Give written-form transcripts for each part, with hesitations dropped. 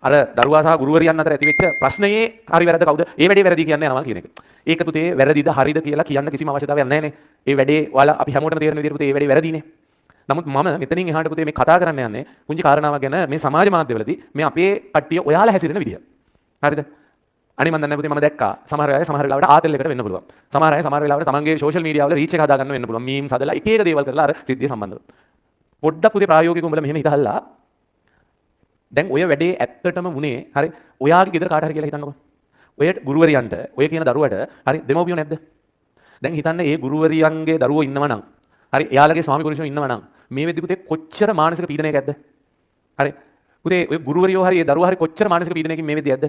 අර දරුවා සහ ගුරුවරියන් අතර ඇතිවෙච්ච ප්‍රශ්නයේ හරි වැරද්ද කවුද? ඒ වැඩේ වැරදි කියන්නේ යනවා කියන එක. ඒක පුතේ වැරදිද හරිද කියලා කියන්න කිසිම අවශ්‍යතාවයක් නැහැ නේ. ඒ වැඩේ ඔයාලා අපි හැමෝටම තේරෙන විදිහට පුතේ ඒ වැඩේ වැරදිනේ. නමුත් මම මෙතනින් එහාට පුතේ මේ කතා කරන්න යන්නේ පුංචි කාරණාවක් ගැන මේ සමාජ මාධ්‍යවලදී මේ අපේ කට්ටිය ඔයාලා හැසිරෙන විදිය. හරිද? අනේ මම දන්නේ පුතේ මම දැක්කා සමහර අය සමහර වෙලාවට ආතල් එකකට වෙන්න පුළුවන්. සමහර අය සමහර වෙලාවට තමන්ගේ සෝෂල් මීඩියා වල රීච් එක හදා ගන්න වෙන්න පුළුවන්. මීම්ස් හදලා එක එක දේවල් කරලා අර සිද්ධිය සම්බන්ධව. පොඩ්ඩක් පුතේ ප්‍රායෝගිකව උඹලා මෙහෙම හිතහල්ලා දැන් ඔය වැඩේ ඇත්තටම වුණේ හරි ඔයාගේ ගෙදර කාට හරි කියලා හිතන්නකෝ. ඔය ගුරුවරියන්ට ඔය කියන දරුවට හරි දෙමව්පියෝ නැද්ද? දැන් හිතන්න මේ ගුරුවරියන්ගේ දරුවෝ ඉන්නවා නම් හරි එයාලගේ ස්වාමි පුරුෂයෝ ඉන්නවා නම් මේ වෙද්දි පුතේ කොච්චර මානසික පීඩනයක් ඇද්ද? හරි පුතේ ඔය ගුරුවරියෝ හරි ඒ දරුවා හරි කොච්චර මානසික පීඩනයකින් මේ වෙද්දි ඇද්ද?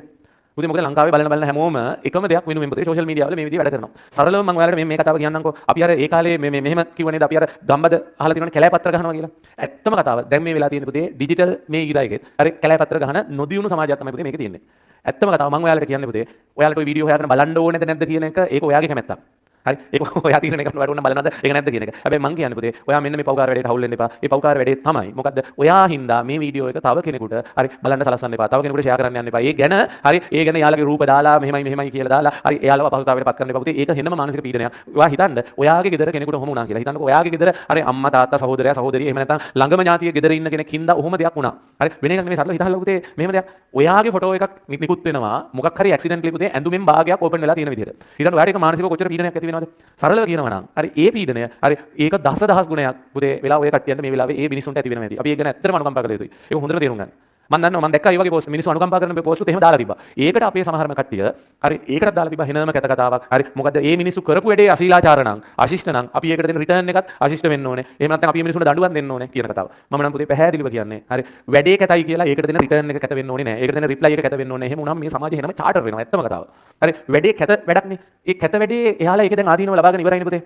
පුතේ මොකද ලංකාවේ බලන හැමෝම එකම දෙයක් වෙනුවෙන් පුතේ සෝෂල් මීඩියා වල මේ විදිහට වැඩ කරනවා. සරලව මම ඔයාලට මේ කතාව කියන්නම්කෝ. අපි අර ඒ කාලේ මෙහෙම කිව්ව නේද අපි අර ගම්බද අහලා තියෙනවනේ කැලෑපත්‍ර ගහනවා කියලා. ඇත්තම කතාව. දැන් මේ වෙලා තියෙන පුතේ ඩිජිටල් මේ ඉරයිකෙත් අර කැලෑපත්‍ර ගහන නොදියුණු සමාජයක් තමයි පුතේ මේකේ තියෙන්නේ. ඇත්තම කතාව මම ඔයාලට කියන්නේ පුතේ ඔයාලට ওই වීඩියෝ හොයාගෙන බලන්න ඕනේද නැද්ද කියන එක ඒක ඔයාගේ කැමැත්තක්. හරි ඒක ඔයා තීරණය කරන්න වරුණ බලනවද ඒක නැද්ද කියන එක. හැබැයි මං කියන්නේ පුතේ ඔයා මෙන්න මේ පෞකාර වැඩේට හවුල් වෙන්න එපා. මේ පෞකාර වැඩේ තමයි මොකද්ද? ඔයා හින්දා මේ වීඩියෝ එක තව කෙනෙකුට හරි බලන්න සලස්වන්න එපා. තව කෙනෙකුට ෂෙයා කරන්න යන්න එපා. ඒ ගැන හරි ඒ ගැන යාළගේ රූප දාලා මෙහෙමයි කියලා දාලා හරි එයාලව අපහසුතාවයට පත් කරන්න එපා පුතේ. ඒක හෙන්නම මානසික පීඩනයක්. ඔයා හිතන්න ඔයාගේ ගෙදර කෙනෙකුට ඔහොම වුණා කියලා. හිතන්නකෝ ඔයාගේ ගෙදර හරි අම්මා තාත්තා සහෝදරයා සහෝදරිය එහෙම නැත්නම් ළඟම ඥාතියේ ගෙදර ඉන්න කෙනෙක් හින්දා ඔහොම දෙයක් වුණා. හරි වෙන එකක් නෙමෙයි සරලව හිතහල්ලා පුතේ මෙහෙම දෙයක්. ඔයාගේ ෆොටෝ එකක් නිකුත් වෙනවා මොකක් හරි ඇක්සිඩන්ට්ලි පුතේ ඇඳුමෙන් භාගයක් ඕපන් වෙලා තියෙන විදිහට. හිතන්න ඔයාට ඒක මානසිකව කොච්චර පීඩනයක් ඇති වෙනවද? සරලව කියනවා නම් හරි ඒ පීඩනය හරි ඒක දහස් ගුණයක් පුතේ වෙලා ඔය කට්ටියන්ට මේ වෙලාවේ ඒ මිනිස්සුන්ට ඇති වෙනවා ඇති. අපි ඒක ගැන ඇත්තටම අනුකම්පා කළ යුතුයි. ඒක හොඳට තේරුම් ගන්න. මම දන්නවා මම දැක්කා මේ වගේ පෝස්ට් මිනිස්සු අනුකම්පා කරන මේ පෝස්ට් එහෙම දාලා තිබ්බා. ඒකට අපේ සමහරම කට්ටිය හරි ඒකටත් දාලා තිබ්බා හෙනම කැත කතාවක්. හරි මොකද මේ මිනිස්සු කරපු වැඩේ අශීලාචාර නම් අශිෂ්ට නම් අපි ඒකට දෙන රිටර්න් එකත් අශිෂ්ට වෙන්න ඕනේ. එහෙම නැත්නම් අපි මේ මිනිස්සුන්ට දඬුවම් දෙන්න ඕනේ කියන කතාව. මම නම් පුතේ පැහැදිලිව කියන්නේ හරි වැඩේ කැතයි කියලා ඒකට දෙන රිටර්න් එක කැත වෙන්න ඕනේ නෑ. ඒකට දෙන රිප්ලයි එක කැත වෙන්න ඕනේ. එහෙම වුණාම මේ සමාජය හෙනම චාටර් වෙනවා. ඇත්තම කතාව. හරි වැඩේ කැත වැඩක් නේ. ඒ කැත වැඩේ එයාලා ඒක දැන් ආදීනව ලබාගෙන ඉවරයිනේ පුතේ.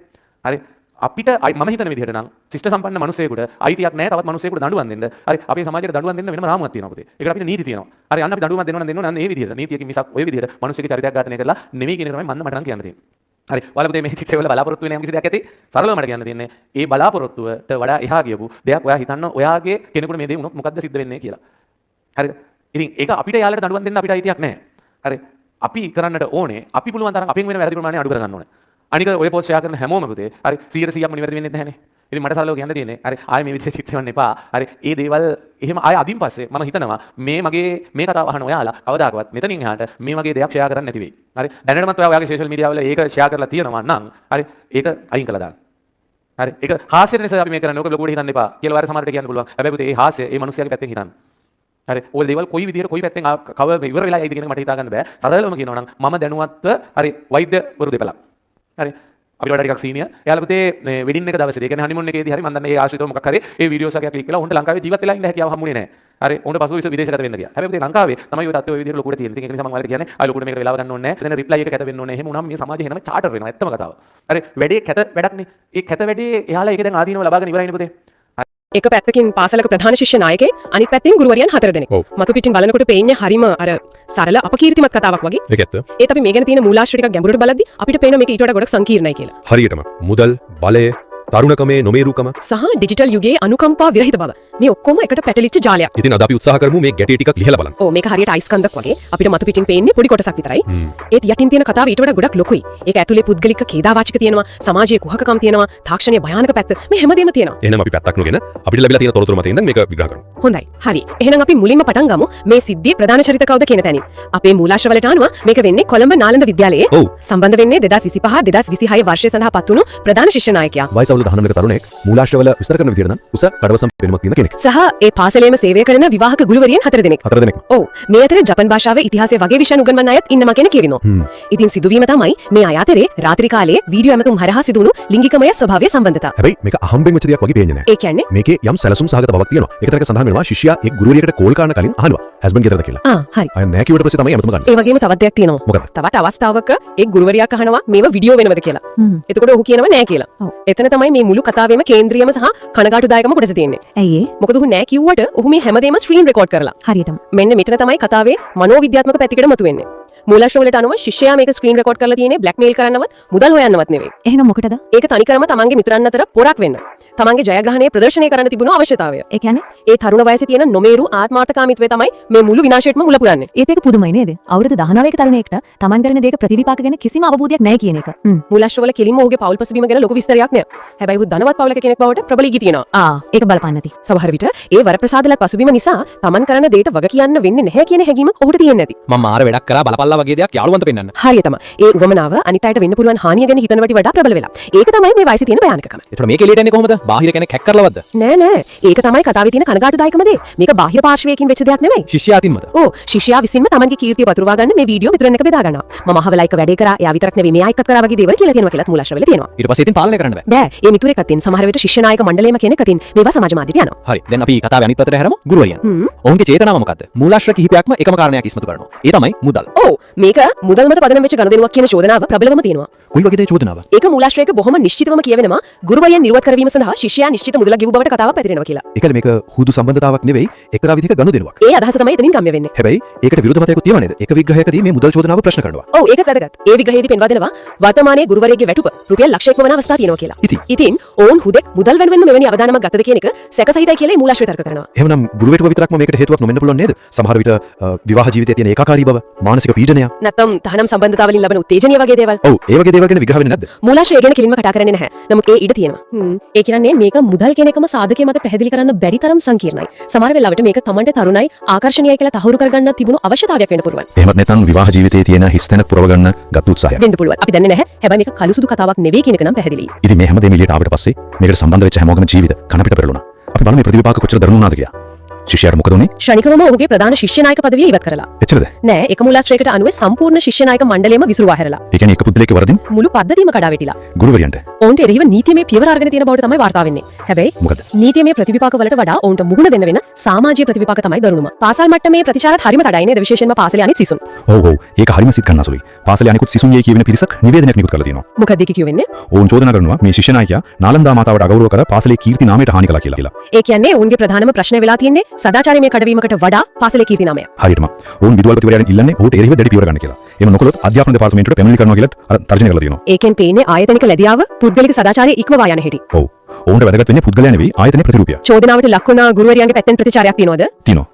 හරි අපිට මම හිතන විදිහට නම් ශිෂ්ට සම්පන්න මිනිසෙකුට අයිතියක් නැහැ තවත් මිනිසෙකුට දඬුවම් දෙන්න. හරි අපේ සමාජයට දඬුවම් දෙන්න වෙනම රාමුවක් තියෙනවා පුතේ. ඒකට අපිට නීති තියෙනවා. හරි අන්න අපි දඬුවම් දෙන්න ඕන අන්න ඒ විදිහට. නීතියකින් මිසක් ඔය විදිහට මිනිස්සුගේ චරිතයක් ඝාතනය කරලා නෙමෙයි කියන එක තමයි මට නම් කියන්න තියෙන්නේ. හරි ඔයාලා පුතේ මේ ශික්ෂා වල බලාපොරොත්තු වෙන යම් කිසි දෙයක් ඇති. සරලව මට කියන්න තියෙන්නේ ඒ බලාපොරොත්තුවට වඩා එහා ගියපු දෙයක් ඔයා හිතන්න ඔයාගේ කෙනෙකුට මේ දේ වුණොත් මොකද්ද සිද්ධ වෙන්නේ කියලා. හරිද? ඉතින් ඒක අපිට යාළුවට දඬුවම් දෙන්න අපිට අයිතියක් නැහැ. හරි අපි කරන්නට ඕනේ අපි පුළුවන් තරම් අපෙන් වෙන වැරදි ප්‍රමාණය අඩු කරගන්න ඕනේ. අනික ඔය පෝස්ට් ෂෙයා කරන හැමෝම පුතේ හරි 100%ක්ම නිවැරදි වෙන්නේ නැහැනේ. ඉතින් මට සරලව කියන්න තියෙන්නේ හරි ආයේ මේ විදිහට චිත්ත වෙන්න එපා. හරි ඒ දේවල් එහෙම ආයේ අදින් පස්සේ මම හිතනවා මේ මගේ මේ කතාව අහන ඔයාලා කවදාකවත් මෙතනින් එහාට මේ වගේ දෙයක් ෂෙයා කරන්න නැති වෙයි. හරි දැනටමත් ඔයාගේ සෝෂල් මීඩියා වල ඒක ෂෙයා කරලා තියෙනවා නම් හරි ඒක අයින් කළා දාන්න. හරි ඒක හාස්‍ය නිසා අපි මේ කරන්නේ. ඔක ලොකුවට හිතන්න එපා කියලා වාර සමහරට කියන්න පුළුවන්. හැබැයි පුතේ ඒ හාස්‍ය ඒ මිනිස්යාගේ පැත්තෙන් හිතන්න. හරි ඔය දේවල් කොයි විදිහට කොයි පැත්තෙන් කවර් ඉවර වෙලා යයිද කියන එක මට හිතා ගන්න බෑ. සරලවම කියනවා නම් මම දැනුවත්ව හරි වෛද්‍යවරු දෙපළක්. හරි අපිට වඩා ටිකක් සීනියර්. එයාලා පුතේ මේ වෙඩින් එක දවසේදී ඒ කියන්නේ හනිමුන් එකේදී හරි මම දන්නේ ඒ ආශ්‍රිතව මොකක් හරි ඒ වීඩියෝස් එකක් ක්ලික් කළා. උන්ට ලංකාවේ ජීවත් වෙලා ඉන්න හැකියාව හම්බුනේ නැහැ. හරි උන්ට පසුව විදේශගත වෙන්න ගියා. හැබැයි පුතේ ලංකාවේ තමයි ඔය තත්ත්වය ඔය විදිහට ලොකුට තියෙන්නේ. ඉතින් ඒක නිසා මම ඔයාලට කියන්නේ ආයි ලොකුට මේකට වෙලාව ගන්න ඕනේ නැහැ. එතන රිප්ලයි එක කැත වෙන්න ඕනේ. එහෙම වුණාම මේ සමාජය එහෙනම චාටර් වෙනවා. ඇත්තම කතාව. හරි වැඩේ කැත වැඩක් නේ. ඒ කැත වැඩේ එයාලා ඒක දැන් ආදීනව ලබාගෙන ඉවරයිනේ පුතේ. එක පැත්තකින් පාසලක ප්‍රධාන ශිෂ්‍ය නායකයෙක් අනිත් පැත්තෙන් ගුරුවරියන් 4 දෙනෙක්. මතු පිටින් බලනකොට පේන්නේ හරිම අර සරල අපකීර්තිමත් කතාවක් වගේ. ඒක ඇත්ත. ඒත් අපි මේ ගැන තියෙන මූලාශ්‍ර ටිකක් ගැඹුරට බලද්දි අපිට පේනවා මේක ඊට වඩා ගොඩක් සංකීර්ණයි කියලා. හරියටම මුදල් බලය තරුණකමේ නොමේරුකම සහ ඩිජිටල් යුගයේ අනුකම්පා විරහිත බව. මේ ඔක්කොම එකට පැටලිච්ච ජාලයක්. ඉතින් අද අපි උත්සාහ කරමු මේ ගැටේ ටිකක් ලිහලා බලන්න. ඔව් මේක හරියට අයිස් කන්දක් වගේ අපිට මතු පිටින් පේන්නේ පොඩි කොටසක් විතරයි. ඒත් යටින් තියෙන කතාව ඊට වඩා ගොඩක් ලොකුයි. ඒක ඇතුලේ පුද්ගලික ඛේදාවාචක තියෙනවා, සමාජයේ කුහකකම් තියෙනවා, තාක්ෂණයේ භයානක පැත්ත. මේ හැමදේම තියෙනවා. එහෙනම් අපි පැත්තක් නොගෙන අපිට ලැබිලා තියෙන තොරතුරු මතින් ඉඳන් මේක විග්‍රහ කරමු. හොඳයි. හරි. එහෙනම් අපි මුලින්ම පටන් ගමු මේ සිද්ධියේ ප්‍රධාන චරිත කවුද කියන තැනින්. අපේ මූලාශ්‍ර වලට අනුව මේක වෙන්නේ කොළඹ නාලන්ද විද්‍යාලයේ. සම්බන්ධ වෙන්නේ 2025 2026 වර්ෂය සඳහා පත් වුණු ප්‍රධාන ශිෂ්‍ය නායකයා. වයස අවුරුදු 19ක තරුණයෙක් මූලාශ්‍රවල විස්තර කරන විදිහට නම් උස කඩවසම් පෙනුමක් තියෙන කෙනෙක්. සහ ඒ පාසලේම සේවය කරන විවාහක ගුරුවරියන් 4 දෙනෙක්. 4 දෙනෙක්. ඔව්. මේ අතර ජපන් භාෂාවේ ඉතිහාසය වගේ විෂයන් උගන්වන අයත් ඉන්නවා කියන කියවෙනවා. ඉතින් සිදුවීම තමයි මේ අය අතරේ රාත්‍රී කාලයේ වීඩියෝ ඇමතුම් හරහා සිදුවුණු ලිංගිකමය ස්වභාවයේ සම්බන්ධතාව. හැබැයි මේක අහම්බෙන් වෙච්ච දෙයක් වගේ පේන්නේ නැහැ. ඒ කියන්නේ මේකේ යම් සැලසුම් සහගත බවක් තියෙනවා. ඒක තරක සඳහන් වෙනවා ශිෂ්‍යයා එක් ගුරුවරියකට කෝල් කරන කලින් අහනවා හස්බන්ඩ් ගෙදරද කියලා. හරි. අය නැහැ කිව්වට පස්සේ තමයි ඇමතුම ගන්න. ඒ වගේම තවත් දෙයක් තියෙනවා. මොකද? තවත් අවස්ථාවක එක් ගුරුවරියක් අහනවා මේව වීඩියෝ වෙනවද කියලා. එතකොට ඔහු කියනවා නෑ කියලා. එතන තමයි මේ මුළු කතාවේම කේන්ද්‍රීයම සහ කනගාටුදායකම කොටස තියෙන්නේ. ඇයි ඒ? මොකද ඔහු නෑ කිව්වට ඔහු මේ හැමදේම ස්ක්‍රීන් රෙකෝඩ් කරලා. හරියටම. මෙන්න මෙතන තමයි කතාවේ මනෝවිද්‍යාත්මක පැතිකඩ මතුවෙන්නේ. මූලාශ්‍රවලට අනුව ශිෂ්‍යයා මේක ස්ක්‍රීන් රෙකෝඩ් කරලා තියෙන්නේ බ්ලැක්මේල් කරන්නවත් මුදල් හොයන්නවත් නෙවෙයි. එහෙනම් මොකටද? ඒක තනිකරම තමන්ගේ මිතුරන් අතර පොරක් වෙන්න. තමන්ගේ ජයග්‍රහණය ප්‍රදර්ශනය කරන්න තිබුණු අවශ්‍යතාවය. ඒ කියන්නේ ඒ තරුණ වයසේ තියෙන නොමේරු ආත්මාර්ථකාමීත්වය තමයි මේ මුළු විනාශයටම මුල පුරන්නේ. ඒත් ඒක පුදුමයි නේද? අවුරුදු 19ක තරුණයෙක්ට Taman කරන දේක ප්‍රතිවිපාක ගැන කිසිම අවබෝධයක් නැහැ කියන එක. මූලාශ්‍රවල කෙලින්ම ඔහුගේ පෞල් පසුබිම ගැන ලොකු විස්තරයක් නෑ. හැබැයි ඔහු ධනවත් පවුලක කෙනෙක් බවට ප්‍රබල ඉගි තියෙනවා. ඒක බලපන්න නැති. සමහර විට ඒ වරප්‍රසාදලත් පසුබිම නිසා තමන් කරන දේට වග කියන්න වෙන්නේ නැහැ කියන හැඟීමක් ඔහුට තියෙන්නේ නැති. මම මාර වැඩක් කරා බලපල්ලා වගේ දෙයක් යාළුවන්ට පෙන්නන්න. හරියටම ඒ උවමනාව අනිත් අයට වෙන්න පුළුවන් හානිය ගැන හිතන වට වඩා ප්‍රබල වෙලා. ඒක තමයි මේ වයසේ තියෙන භයානකකම. ඒතර මේක එළියට එන්නේ කොහොමද? බාහිර කෙනෙක් හැක් කරලවද්ද? නෑ ඒක තමයි කතාවේ තියෙන කනගාටුදායකම දේ. මේක බාහිර පාර්ශවයකින් වෙච්ච දෙයක් නෙමෙයි. ශිෂ්‍යයා අතින්මද? ඕ ශිෂ්‍යයා විසින්ම තමන්ගේ කීර්තිය පතුරවා ගන්න මේ වීඩියෝ මිතුරන් එක බෙදා ගන්නවා. මම අහවලා එක වැඩේ කරා. එයා විතරක් නෙවෙයි මෙයා එක්කත් කරා වගේ දේවල් කියලා කියනවා කියලාත් මූලාශ්‍රවල තියෙනවා. ඊට පස්සේ ඉතින් පාලනය කරන්න බෑ. බෑ ඒ මිතුරෙක් අතින් සමහර විට ශිෂ්‍ය නායක මණ්ඩලයේම කෙනෙක් අතින් මේවා සමාජ මාධ්‍යට යනවා. හරි. දැන් අපි කතාවේ අනිත් පැත්තට හැරමු. ගුරුවරියන්. ඔවුන්ගේ චේතනාව මොකද්ද? මූලාශ්‍ර කිහිපයක්ම එකම කාරණයක් ඉස්මතු කරනවා. ඒ තමයි මුදල්. ඔව් මේක මුදල් මත පදනම් වෙච්ච ගනුදෙනුවක් කියන චෝදනාව ප්‍රබලවම තියෙනවා. කොයි වගේද ඒ චෝදනාව? ඒක මූලාශ්‍රයක බොහොම නිශ්චිතවම කියවෙනවා ගුරුවරයන් නිර්වත් කරවීම සඳහා ශිෂ්‍යයා නිශ්චිත මුදලක් ගෙවූ බවට කතාවක් පැතිරෙනවා කියලා. ඒකද මේක හුදු සම්බන්ධතාවක් නෙවෙයි එක්තරා විදිහක ගනුදෙනුවක්. ඒ අදහස තමයි එතනින් ගම්‍ය වෙන්නේ. හැබැයි ඒකට විරුද්ධ මතයකුත් තියෙනවා නේද? එක විග්‍රහයකදී මේ මුදල් චෝදනාව ප්‍රශ්න කරනවා. ඔව් ඒකත් වැදගත්. ඒ විග්‍රහයේදී පෙන්වා දෙනවා වර්තමානයේ ගුරුවරයෙක්ගේ වැටුප රුපියල් ලක්ෂයක්ම වන අවස්ථා තියෙනවා කියලා. ඉතින් ඔවුන් හුදෙක් මුදල් වෙනුවෙන් මෙවැනි අවදානමක් ගත්තද කියන එක සැකසහිතයි කියලා මේ මූලාශ්‍රය තර්ක කරනවා. එහෙනම් ගුරු වැටුප විතරක්ම මේකට හේතුවක් නොවෙන්න පුළුවන් නේද? සමහර විට විවාහ ජීවිතයේ තියෙන ඒකාකාරී බව, මානසික පීඩනය. නැත්නම් තහනම් සම්බන්ධතා වලින් ලබන උත්තේජනීය වගේ දේවල්. ඔව් ඒ වගේ දේවල් ගැන විග්‍රහ වෙන්නේ නැද්ද? මූලාශ්‍රය ගැන කිලින්ම කතා කරන්නේ නැහැ. නමුත් ඒ ඉඩ තියෙනවා. ඒ කියන්නේ මේක මුදල් කියන එකම සාධකයේ මත පැහැදිලි කරන්න බැරි තරම් සංකීර්ණයි. සමහර වෙලාවට මේක තමන්ට තරුණයි ආකර්ෂණීයයි කියලා තහවුරු කරගන්න තිබුණු අවශ්‍යතාවයක් වෙන්න පුළුවන්. එහෙමත් නැත්නම් විවාහ ජීවිතයේ තියෙන හිස්තැන පුරව ගන්න ගත් උත්සාහයක්. වෙන්න පුළුවන්. අපි දන්නේ නැහැ. හැබැයි මේක කළුසුදු කතාවක් නෙවෙයි කියන එක නම් පැහැදිලියි. ඉතින් මේ හැමදේම එළියට ආවට පස්සේ මේකට සම්බන්ධ වෙච්ච හැමෝගම ජීවිත කන පිට පෙරළුණා. අපි බලමු මේ ප්‍රතිවිපාක කොච්චර දරුණු වුණාද කියලා. ශිෂ්‍යයාට මොකද උනේ? ක්ෂණිකවම ඔහුගේ ප්‍රධාන ශිෂ්‍ය නායක පදවිය ඉවත් කරලා. එච්චරද? නෑ එක මූලාශ්‍රයකට අනුව සම්පූර්ණ ශිෂ්‍ය නායක මණ්ඩලයම විසිරුවා හැරලා. ඒ කියන්නේ එක පුද්ගලයෙක් වරදින් මුළු පද්ධතියම කඩා වැටිලා. ගුරුවරයන්ට ඔවුන්ට එරෙහිව නීතිමය පියවර අරගෙන තියෙන බවට තමයි වාර්තා වෙන්නේ. හැබැයි මොකද? නීතිමය ප්‍රතිවිපාක වලට වඩා ඔවුන්ට මුහුණ දෙන්න වෙන සමාජීය ප්‍රතිවිපාක තමයි දරුණුම. පාසල් මට්ටමේ ප්‍රතිචාරත් හරිම තඩයි නේද? විශේෂයෙන්ම පාසලේ අනිත් සිසුන්. ඔව් ඒක හරිම සිත් ගන්නසුලුයි. පාසලේ අනිකුත් සිසුන් යයි කියවෙන පිරිසක් නිවේදනයක් නිකුත් කරලා තියෙනවා. මොකද ඒක කියවෙන්නේ? ඔවුන් චෝදනා කරනවා මේ ශිෂ්‍ය නායකයා නාලන්දා මාතාවට අගෞරව කර පාසලේ කීර්ති නාමයට හානි කළා කියලා. ඒ කියන්නේ ඔවුන්ගේ ප්‍රධානම ප්‍රශ්නේ වෙලා තියෙන්නේ සදාචාරයේ කඩවීමකට වඩා පාසලේ කීර්ති නාමය. හරියටම. ඔවුන් විදුහල්පතිවරයාගෙන් ඉල්ලන්නේ ඔහුට එරෙහිව දැඩි පියවර ගන්න කියලා. එහෙම නොකළොත් අධ්‍යාපන දෙපාර්තමේන්තුවට පැමිණිලි කරනවා කියලා තර්ජනය කරලා තියෙනවා. ඒකෙන් පේන්නේ ආයතනික ලැබියාව පුද්ගලික සදාචාරයේ ඉක්මවා යන හැටි. ඔව්. ඔවුන්ට වැදගත් වෙන්නේ පුද්ගලයා නෙවෙයි ආයතනයේ ප්‍රතිරූපය. චෝදනාවට ලක් වුණ ගුරුවරයන්ගේ පැත්තෙන් ප්‍රතිචාරයක් තියෙනවද? තියෙනවා.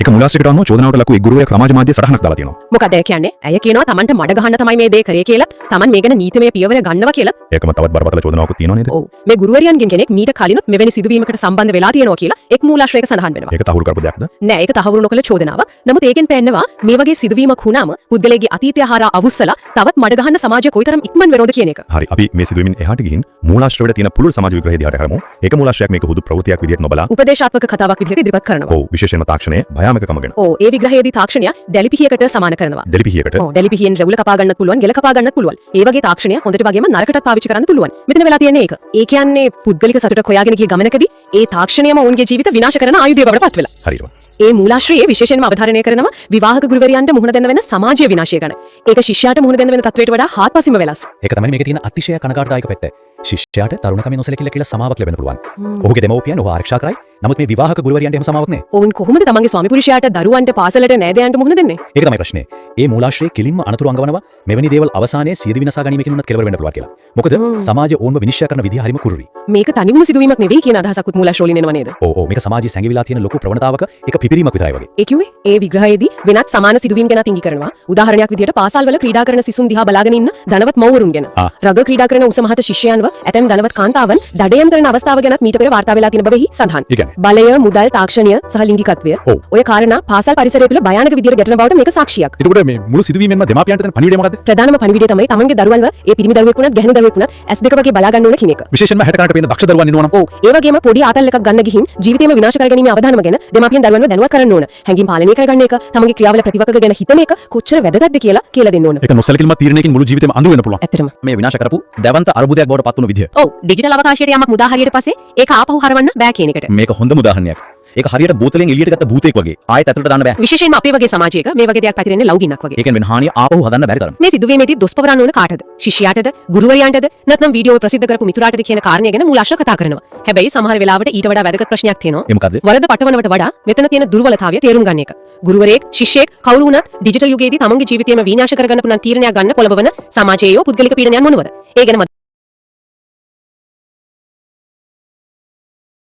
එක මුලාශ්‍රයකට අනුව චෝදනාවට ලක් වූ එක් ගුරුවරයෙක් සමාජ මාධ්‍ය සටහනක් දාලා තියෙනවා. මොකද ඒ කියන්නේ? ඇය කියනවා Tamanට මඩ ගහන්න තමයි මේ දේ කරේ කියලා. Taman මේ ගැන නීතිමය පියවර ගන්නවා කියලා. ඒකම තවත් බරපතල චෝදනාවක් තියෙනවා නේද? ඔව්. මේ ගුරුවරයන්ගෙන් කෙනෙක් මීට කලිනුත් මෙවැනි සිදුවීමකට සම්බන්ධ වෙලා තියෙනවා කියලා එක් මූලාශ්‍රයක සඳහන් වෙනවා. ඒක තහවුරු කරපු දෙයක්ද? නෑ ඒක තහවුරු නොකළ චෝදනාවක්. නමුත් ඒකෙන් පෙන්නනවා මේ වගේ සිදුවීමක් වුණාම පුද්ගලයාගේ අතීතය හරහා අවුස්සලා තවත් මඩ ගහන්න සමාජය කොයිතරම් ඉක්මන් වෙනවද කියන එක. හරි අපි මේ සිදුවීමෙන් එහාට ගිහින් මූලාශ්‍රවල තියෙන පුළුල් සමාජ විග්‍රහය දිහාට හරමු. ඒක මූලාශ්‍රයක් මේක හුදු ප්‍රවෘත්තියක් විදිහට නොබලා උපදේශාත්මක කතාවක් විදිහට ඉදිරිපත් කරනවා. ඔව් විශේෂයෙන්ම තාක්ෂණයේ භයානකකම ගැන. ඔව් ඒ විග්‍රහයේදී තාක්ෂණය දැලිපිහියකට සමාන කරනවා. දැලිපිහියකට ඔව් දැලිපිහියෙන් රැවුල කපා ගන්නත් පුළුවන්, ගෙල කපා ගන්නත් පුළුවන්. ඒ වගේ තාක්ෂණය හොඳට වගේම නරකටත් පාවිච්චි කරන්න පුළුවන්. මෙතන වෙලා තියෙන්නේ ඒක. ඒ කියන්නේ පුද්ගලික සතුටක් හොයාගෙන ගිය ගමනකදී ඒ තාක්ෂණයම ඔවුන්ගේ ජීවිත විනාශ කරන ආයුධය බවට පත් වෙලා. හරියටම. ඒ මූලාශ්‍රයේ විශේෂයෙන්ම අවධාරණය කරනවා විවාහක ගුරුවරයන්ට මුහුණ දෙන්න වෙන සමාජීය විනාශය ගැන. ඒක ශිෂ්‍යයාට මුහුණ දෙන්න වෙන තත්වයට වඩා හාත්පසින්ම වෙනස්. ඒක තමයි මේකේ තියෙන අතිශය කනගාටුදායක පැත්ත. ශිෂ්‍යයාට තරුණකමේ නොසලකිල්ල කියලා සමාවක් ලැබෙන්න පුළුවන්. ඔහුගේ දෙමව්පියන් ඔහු ආරක්ෂා කරයි. නමුත් මේ විවාහක ගුරුවරයන්ට එහෙම සමාවක් නැහැ. ඔවුන් කොහොමද තමන්ගේ ස්වාමි පුරුෂයාට දරුවන්ට පාසලට නෑදෑයන්ට මුහුණ දෙන්නේ? ඒක තමයි ප්‍රශ්නේ. ඒ මූලාශ්‍රයේ කිලින්ම අනතුරු අංගවනවා මෙවැනි දේවල් අවසානයේ සියදි විනාශ ගැනීමකින් උනත් කෙලවර වෙන්න පුළුවන් කියලා. මොකද සමාජය ඕන්ව විනිශ්චය කරන විදිහ හරිම කුරුයි. මේක තනිවුණු සිදුවීමක් නෙවෙයි කියන අදහසකුත් මූලාශ්‍රවලින් එනවා නේද? ඔව් මේක සමාජයේ සැඟවිලා තියෙන ලොකු ප්‍රවණතාවක එක පිපිරීමක් විතරයි වගේ. ඒ කිව්වේ ඒ විග්‍රහයේදී වෙනත් සමාන සිදුවීම් ගැන තිංගි කරනවා. උදාහරණයක් විදිහට පාසල්වල ක්‍රීඩා කරන සිසුන් දිහා බලාගෙන ඉන්න ධනවත් මව්වරුන් ගැන. රග ක්‍රීඩා කරන උසමහත ශිෂ්‍යයන්ව ඇතැම් ධනවත් කාන්තාවන් දඩයම් කරන අවස්ථාව ගැනත් මීට පෙර වාර්තා වෙලා තියෙන බවෙහි සඳහන්. බලය, මුදල්, තාක්ෂණය සහ ලිංගිකත්වය. ඔය කාරණා පාසල් පරිසරය තුළ භයානක විදිහට ගැටෙන බවට මේක සාක්ෂියක්. එතකොට මේ මුළු සිදුවීමෙන්ම දෙමාපියන්ට දෙන පණිවිඩය මොකද්ද? ප්‍රධානම පණිවිඩය තමයි තමන්ගේ දරුවන්ව ඒ පිරිමි දරුවෙක් වුණත් ගැහැණු දරුවෙක් වුණත් S2 වගේ බලා ගන්න ඕන කියන එක. විශේෂයෙන්ම 60 කනට පේන දක්ෂ දරුවන් ඉන්නවනම්. ඔව් ඒ වගේම පොඩි ආතල් එකක් ගන්න ගිහින් ජීවිතේම විනාශ කරගැනීමේ අවධානම ගැන දෙමාපියන් දරුවන්ව දැනුවත් කරන්න ඕන. හැඟීම් පාලනය කරගන්න එක, තමන්ගේ ක්‍රියාවල ප්‍රතිවක්ක ගැන හිතන එක කොච්චර වැදගත්ද කියලා දෙන්න ඕන. ඒක නොසලකිලිමත් තීරණයකින් මුළු ජීවිතේම අඳුර වෙන්න පුළුවන්. ඇත්තටම මේ විනාශ කරපු දැවන්ත අරුබුදයක් බවට පත් වුණු විදිය. ඔව් ඩිජිටල් අවකාශයට යමක් මුදා හරියට පස්සේ ඒක ආපහු හරවන්න බෑ කියන එකට. මේක හොඳම උදාහරණයක්. ඒක හරියට බෝතලෙන් එළියට ගත්ත භූතයෙක් වගේ ආයෙත් ඇතුළට දාන්න බෑ. විශේෂයෙන්ම අපේ වගේ සමාජයක මේ වගේ දෙයක් පැතිරෙන්නේ ලව්ගින්නක් වගේ. ඒකෙන් වෙන හානිය ආපහු හදන්න බැරි තරම්. මේ සිදුවීමේදී දොස් පවරන්න ඕන කාටද? ශිෂ්‍යයාටද? ගුරුවරයාටද? නැත්නම් වීඩියෝ ප්‍රසිද්ධ කරපු මිතුරාටද කියන කාරණය ගැන මූලාශ්‍ර කතා කරනවා. හැබැයි සමහර වෙලාවට ඊට වඩා වැදගත් ප්‍රශ්නයක් තියෙනවා. ඒ මොකද්ද? වරද පටවනවට වඩා මෙතන තියෙන දුර්වලතාවය තේරුම් ගන්න එක. ගුරුවරයෙක්, ශිෂ්‍යයෙක් කවුරු වුණත් ඩිජිටල් යුගයේදී තමන්ගේ ජීවිතයම විනාශ කරගන්න පුළුවන් තීරණයක් ගන්න පොළඹවන සමාජයේයෝ පුද්ගලික පීඩනයන් මොනවද? ඒ ගැන